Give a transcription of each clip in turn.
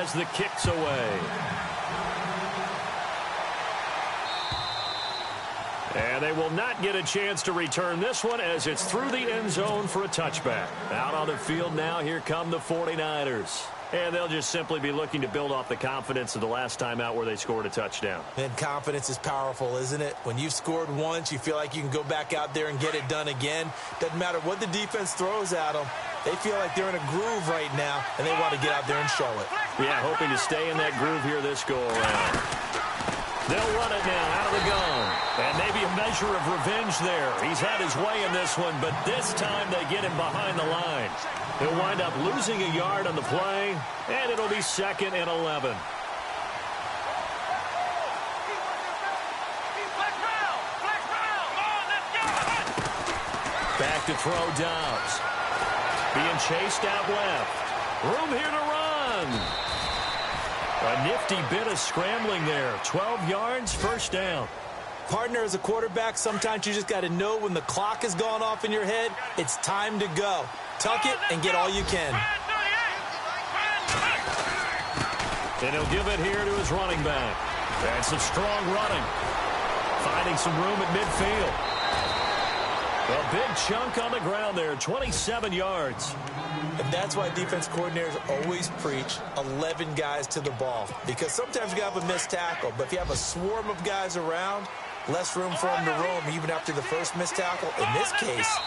as the kick's away. And they will not get a chance to return this one as it's through the end zone for a touchback. Out on the field now, here come the 49ers. And they'll just simply be looking to build off the confidence of the last time out where they scored a touchdown. And confidence is powerful, isn't it? When you've scored once, you feel like you can go back out there and get it done again. Doesn't matter what the defense throws at them. They feel like they're in a groove right now, and they want to get out there and show it. Yeah, hoping to stay in that groove here this go-around. They'll run it now out of the gun. And maybe a measure of revenge there. He's had his way in this one, but this time they get him behind the line. He'll wind up losing a yard on the play, and it'll be 2nd and 11. Back to throw Dobbs. Being chased out left. Room here to run. A nifty bit of scrambling there. 12 yards, first down. Partner, as a quarterback, sometimes you just got to know when the clock has gone off in your head, it's time to go. Tuck it and get all you can. And he'll give it here to his running back. And some strong running. Finding some room at midfield. A big chunk on the ground there, 27 yards. And that's why defense coordinators always preach 11 guys to the ball. Because sometimes you have a missed tackle, but if you have a swarm of guys around, less room for them to roam even after the first missed tackle. In this case,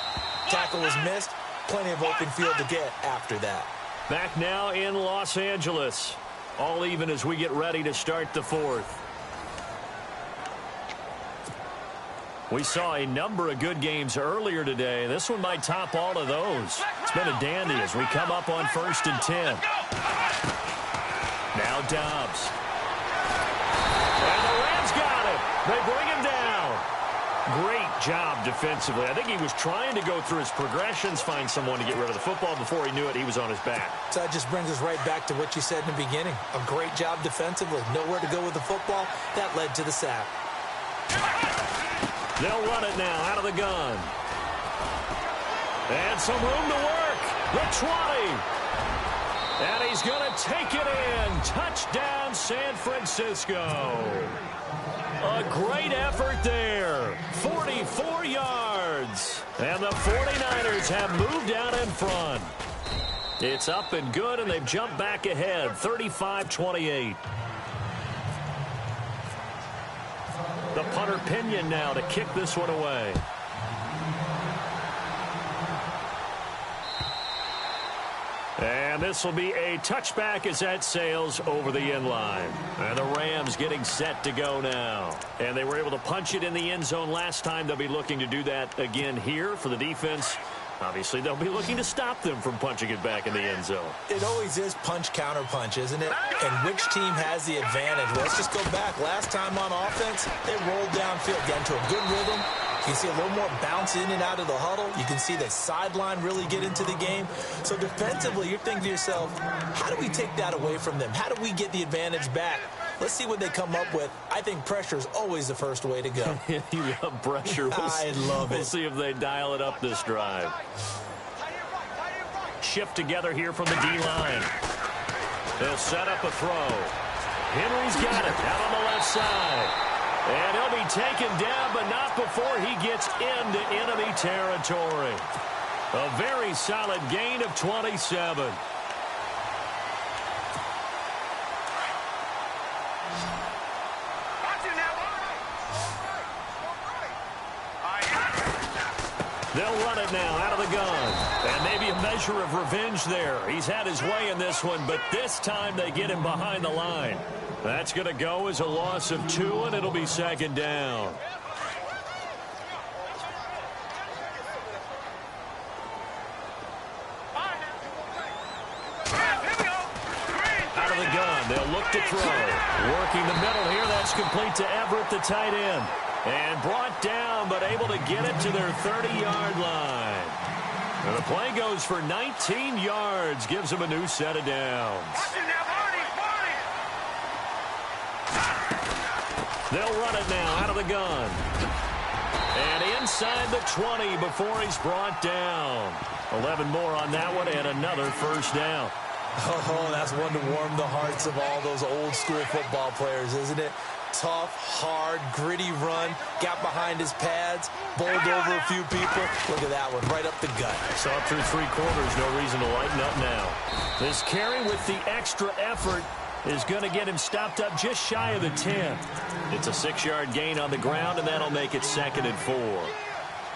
tackle was missed, plenty of open field to get after that. Back now in Los Angeles. All even as we get ready to start the fourth. We saw a number of good games earlier today. This one might top all of those. It's been a dandy as we come up on 1st and 10. Now Dobbs. And the Rams got it. They bring him down. Great job defensively. I think he was trying to go through his progressions, find someone to get rid of the football. Before he knew it, he was on his back. So that just brings us right back to what you said in the beginning. A great job defensively. Nowhere to go with the football. That led to the sack. They'll run it now out of the gun. And some room to work. The 20. And he's going to take it in. Touchdown, San Francisco. A great effort there. 44 yards. And the 49ers have moved out in front. It's up and good, and they've jumped back ahead, 35-28. The punter Pinion now to kick this one away. And this will be a touchback as that sails over the end line. And the Rams getting set to go now. And they were able to punch it in the end zone last time. They'll be looking to do that again here for the defense. Obviously, they'll be looking to stop them from punching it back in the end zone. It always is punch, counter punch, isn't it? And which team has the advantage? Well, let's just go back. Last time on offense, they rolled downfield, got into a good rhythm. You can see a little more bounce in and out of the huddle. You can see the sideline really get into the game. So defensively, you're thinking to yourself, how do we take that away from them? How do we get the advantage back? Let's see what they come up with. I think pressure is always the first way to go. You love pressure. I love it. We'll see if they dial it up this drive. Shift together here from the D-line. They'll set up a throw. Henry's got it out on the left side. And he'll be taken down, but not before he gets into enemy territory. A very solid gain of 27. They'll run it now out of the gun. And maybe a measure of revenge there. He's had his way in this one, but this time they get him behind the line. That's going to go as a loss of 2, and it'll be 2nd down. Out of the gun, they'll look to throw. Working the middle here, that's complete to Everett, the tight end. And brought down, but able to get it to their 30-yard line. And the play goes for 19 yards, gives them a new set of downs. They'll run it now out of the gun. And inside the 20 before he's brought down. 11 more on that one and another first down. Oh, that's one to warm the hearts of all those old school football players, isn't it? Tough, hard, gritty run, got behind his pads, bowled over a few people. Look at that one, right up the gut. Saw it through 3 quarters, no reason to lighten up now. This carry with the extra effort is going to get him stopped up just shy of the 10. It's a 6-yard gain on the ground, and that'll make it 2nd and 4.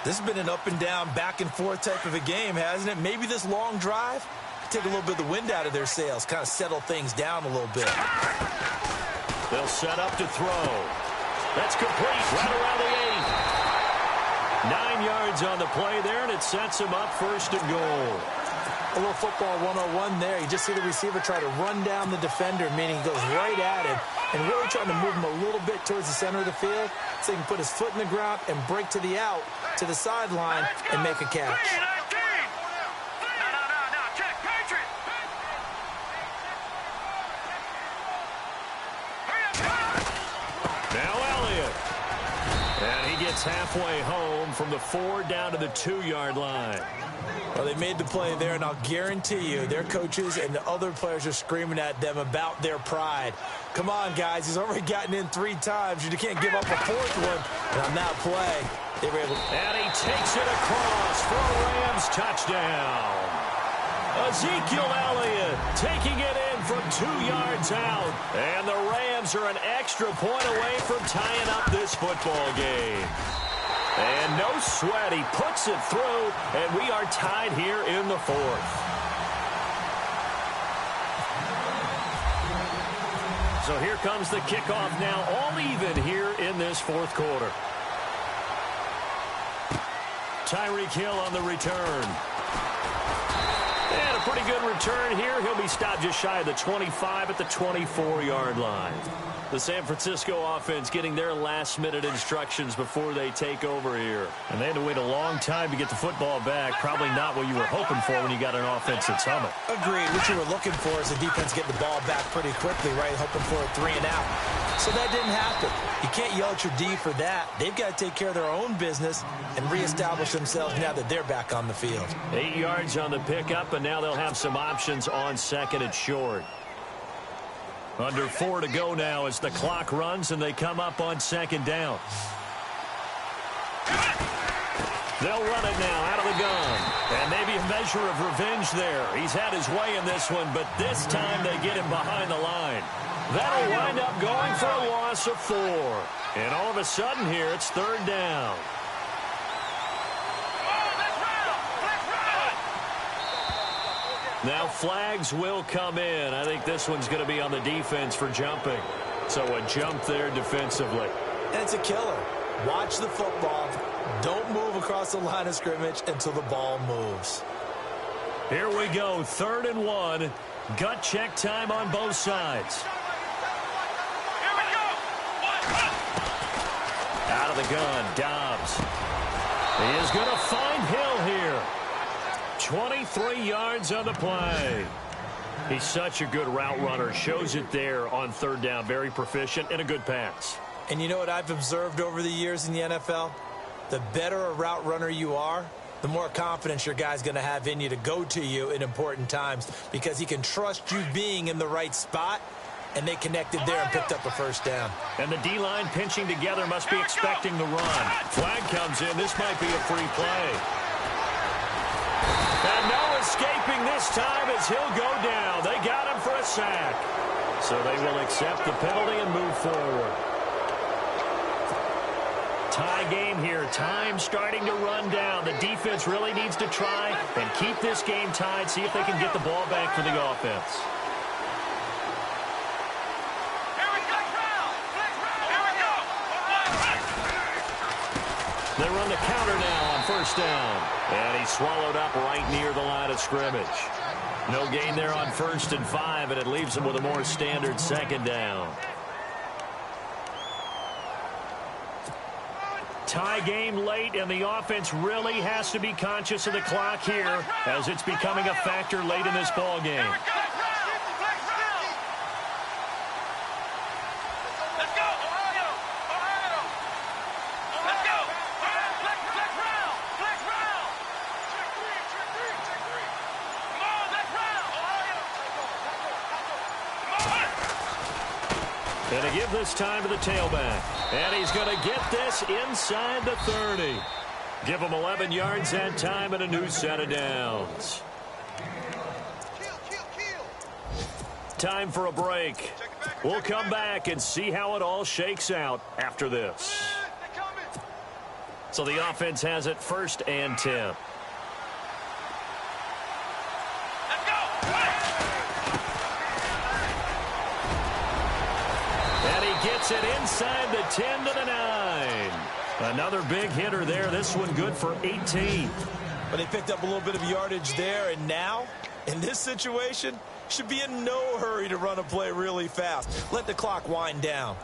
This has been an up and down, back and forth type of a game, hasn't it? Maybe this long drive take a little bit of the wind out of their sails, kind of settle things down a little bit. They'll set up to throw. That's complete right around the 8. 9 yards on the play there, and it sets him up 1st and goal. A little football 101 there. You just see the receiver try to run down the defender, meaning he goes right at him and really trying to move him a little bit towards the center of the field so he can put his foot in the ground and break to the out, to the sideline, and make a catch. Halfway home from the 4 down to the 2-yard line. Well, they made the play there, and I'll guarantee you their coaches and the other players are screaming at them about their pride. Come on, guys. He's already gotten in 3 times. You can't give up a 4th one. And on that play, they were able to... And he takes it across for a Rams touchdown. Ezekiel Elliott taking it in from 2 yards out. And the Rams are an extra point away from tying up this football game. And no sweat. He puts it through, and we are tied here in the 4th. So here comes the kickoff now, all even here in this 4th quarter. Tyreek Hill on the return. And a pretty good return here. He'll be stopped just shy of the 25 at the 24-yard line. The San Francisco offense getting their last-minute instructions before they take over here. And they had to wait a long time to get the football back. Probably not what you were hoping for when you got an offense that's humming. Agreed. What you were looking for is the defense getting the ball back pretty quickly, right? Hoping for a 3 and out. So that didn't happen. You can't yell at your D for that. They've got to take care of their own business and reestablish themselves now that they're back on the field. 8 yards on the pickup, and now they'll have some options on 2nd and short. Under 4 to go now as the clock runs and they come up on 2nd down. They'll run it now out of the gun. And maybe a measure of revenge there. He's had his way in this one, but this time they get him behind the line. That'll wind up going for a loss of 4. And all of a sudden here, it's 3rd down. Now flags will come in. I think this one's going to be on the defense for jumping. So a jump there defensively. And it's a killer. Watch the football. Don't move across the line of scrimmage until the ball moves. Here we go, 3rd and 1. Gut check time on both sides. Here we go. Out of the gun, Dobbs. He is going to find Hill here. 23 yards on the play. He's such a good route runner. Shows it there on 3rd down. Very proficient and a good pass. And you know what I've observed over the years in the NFL? The better a route runner you are, the more confidence your guy's going to have in you to go to you in important times because he can trust you being in the right spot, and they connected there and picked up a 1st down. And the D-line pinching together must be expecting the run. Flag comes in. This might be a free play. And no escaping this time as he'll go down. They got him for a sack. So they will accept the penalty and move forward. Tie game here. Time starting to run down. The defense really needs to try and keep this game tied. See if they can get the ball back for the offense. They run the counter now on 1st down. And he's swallowed up right near the line of scrimmage. No gain there on 1st and 5, and it leaves him with a more standard 2nd down. Tie game late, and the offense really has to be conscious of the clock here as it's becoming a factor late in this ball game. And to give this time to the tailback. And he's going to get this inside the 30. Give him 11 yards that time and a new set of downs. Time for a break. We'll come back and see how it all shakes out after this. So the offense has it 1st and 10. And he gets it inside the 10 to the 9. Another big hitter there. This one good for 18. But they picked up a little bit of yardage there, and now, in this situation, should be in no hurry to run a play really fast. Let the clock wind down.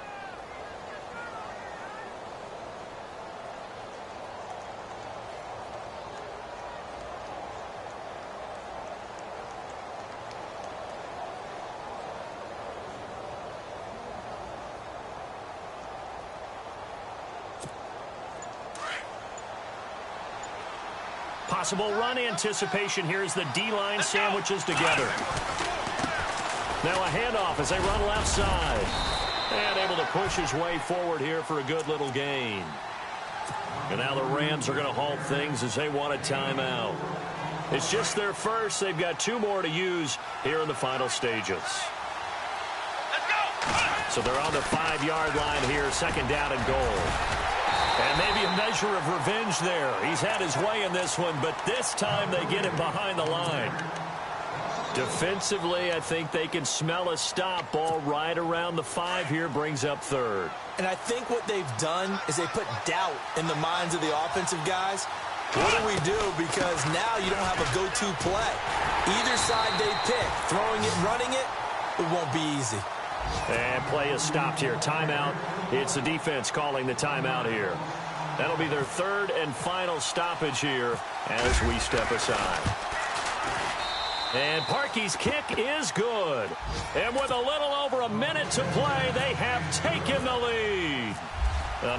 Possible run anticipation here as the D-line sandwiches together. Now a handoff as they run left side. And able to push his way forward here for a good little gain. And now the Rams are going to halt things as they want a timeout. It's just their first. They've got 2 more to use here in the final stages. So they're on the 5-yard line here, 2nd down and goal. And maybe a measure of revenge there. He's had his way in this one, but this time they get him behind the line. Defensively, I think they can smell a stop. Ball right around the 5 here, brings up 3rd. And I think what they've done is they put doubt in the minds of the offensive guys. What do we do? Because now you don't have a go-to play. Either side they pick, throwing it, running it, it won't be easy. And play is stopped here. Timeout. It's the defense calling the timeout here. That'll be their 3rd and final stoppage here as we step aside. And Parkey's kick is good. And with a little over a minute to play, they have taken the lead.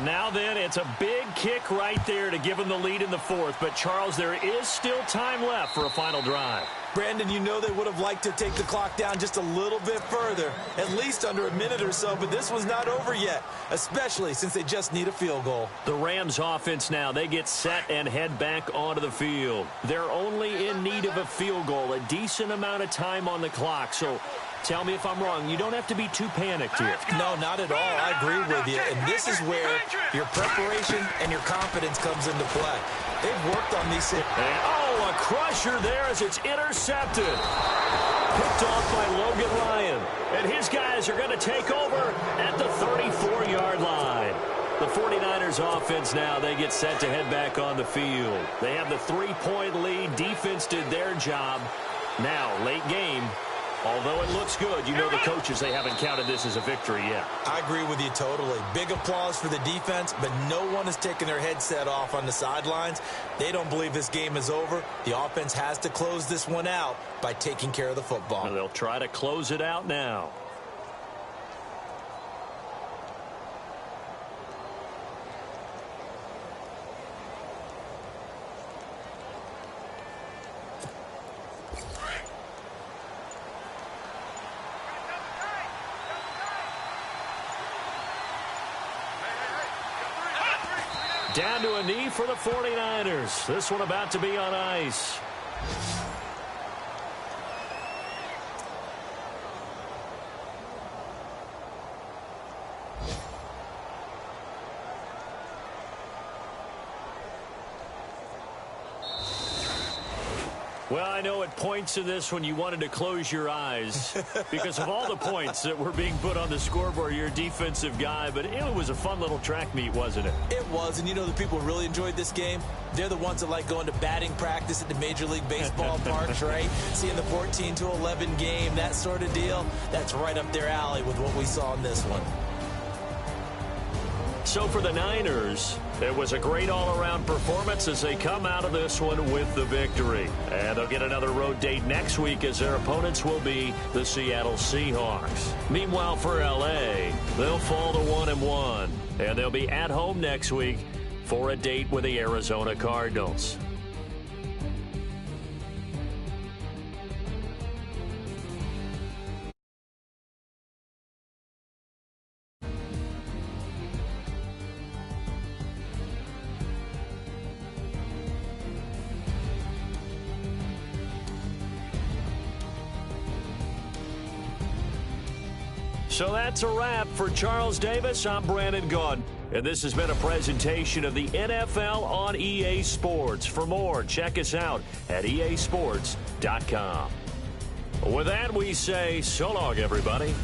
Now then, it's a big kick right there to give them the lead in the 4th. But, Charles, there is still time left for a final drive. Brandon, you know they would have liked to take the clock down just a little bit further, at least under a minute or so, but this one's not over yet, especially since they just need a field goal. The Rams offense now, they get set and head back onto the field. They're only in need of a field goal, a decent amount of time on the clock, so tell me if I'm wrong. You don't have to be too panicked here. No, not at all. I agree with you, and this is where your preparation and your confidence comes into play. They've worked on these. And, a crusher there as it's intercepted. Picked off by Logan Ryan. And his guys are going to take over at the 34-yard line. The 49ers offense now, they get set to head back on the field. They have the 3-point lead. Defense did their job. Now, late game. Although it looks good, you know the coaches, they haven't counted this as a victory yet. I agree with you totally. Big applause for the defense, but no one is taking their headset off on the sidelines. They don't believe this game is over. The offense has to close this one out by taking care of the football. And they'll try to close it out now. Down to a knee for the 49ers. This one about to be on ice. Well, I know at points in this when you wanted to close your eyes because of all the points that were being put on the scoreboard. You're a defensive guy, but it was a fun little track meet, wasn't it? It was, and you know the people who really enjoyed this game? They're the ones that like going to batting practice at the Major League Baseball parks, right? Seeing the 14-11 game, that sort of deal. That's right up their alley with what we saw in this one. So for the Niners, it was a great all-around performance as they come out of this one with the victory. And they'll get another road date next week as their opponents will be the Seattle Seahawks. Meanwhile, for L.A., they'll fall to 1-1. And they'll be at home next week for a date with the Arizona Cardinals. So that's a wrap. For Charles Davis, I'm Brandon Gaudin. And this has been a presentation of the NFL on EA Sports. For more, check us out at easports.com. With that, we say so long, everybody.